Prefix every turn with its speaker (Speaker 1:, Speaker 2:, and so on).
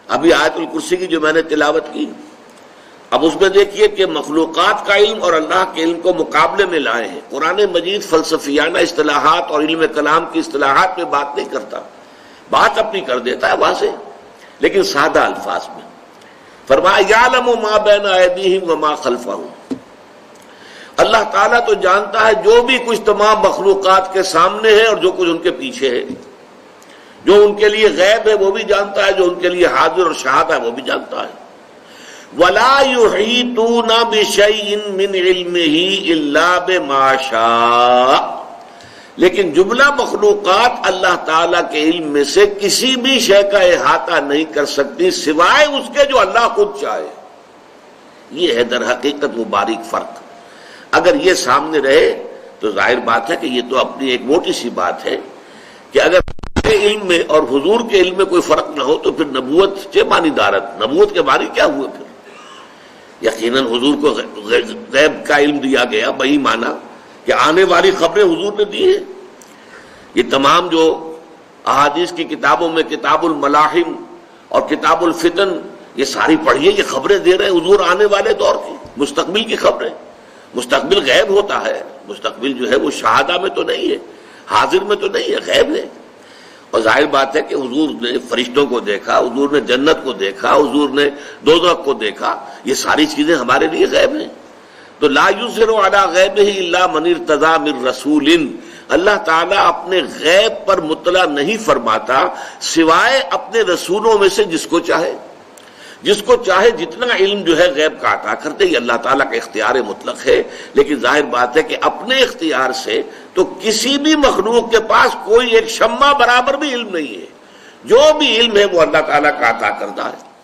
Speaker 1: ابھی آیت الکرسی کی جو میں نے تلاوت کی، اب اس میں دیکھیے کہ مخلوقات کا علم اور اللہ کے علم کو مقابلے میں لائے ہیں۔ قرآن مجید فلسفیانہ اصطلاحات اور علم کلام کی اصطلاحات میں بات نہیں کرتا، بات اپنی کر دیتا ہے واضح، لیکن سادہ الفاظ میں فرمایا یعلم ما بین ایدیہم وما خلفہم، اللہ تعالیٰ تو جانتا ہے جو بھی کچھ تمام مخلوقات کے سامنے ہے اور جو کچھ ان کے پیچھے ہے، جو ان کے لیے غیب ہے وہ بھی جانتا ہے، جو ان کے لیے حاضر اور شاہد ہے وہ بھی جانتا ہے۔ وَلَا يُحِيطُونَ بِشَيْءٍ مِّنْ عِلْمِهِ إِلَّا بِمَا شَاءَ، لیکن جملہ مخلوقات اللہ تعالیٰ کے علم میں سے کسی بھی شے کا احاطہ نہیں کر سکتی سوائے اس کے جو اللہ خود چاہے۔ یہ ہے در حقیقت وہ باریک فرق۔ اگر یہ سامنے رہے تو ظاہر بات ہے کہ یہ تو اپنی ایک موٹی سی بات ہے کہ اگر علم میں اور حضور کے علم میں کوئی فرق نہ ہو تو پھر نبوت چے معنی دارت، نبوت کے معنی کیا ہوئے پھر؟ یقیناً حضور کو غیب کا علم دیا گیا، وہی مانا کہ آنے والی خبریں حضور نے دی ہیں۔ یہ تمام جو احادیث کی کتابوں میں کتاب الملاحم اور کتاب الفتن یہ ساری پڑھیے، یہ خبریں دے رہے ہیں حضور آنے والے دور کی، مستقبل کی خبریں۔ مستقبل غیب ہوتا ہے، مستقبل جو ہے وہ شہادہ میں تو نہیں ہے، حاضر میں تو نہیں ہے، غیب ہے۔ اور ظاہر بات ہے کہ حضور نے فرشتوں کو دیکھا، حضور نے جنت کو دیکھا، حضور نے دوزخ کو دیکھا، یہ ساری چیزیں ہمارے لیے غیب ہیں۔ تو لا یظہر علی غیبہ الا من ارتضی من رسول، اللہ تعالیٰ اپنے غیب پر مطلع نہیں فرماتا سوائے اپنے رسولوں میں سے جس کو چاہے۔ جس کو چاہے جتنا علم جو ہے غیب کا عطا کرتے، یہ اللہ تعالیٰ کا اختیار مطلق ہے، لیکن ظاہر بات ہے کہ اپنے اختیار سے تو کسی بھی مخلوق کے پاس کوئی ایک شمع برابر بھی علم نہیں ہے، جو بھی علم ہے وہ اللہ تعالیٰ کا عطا کردہ ہے۔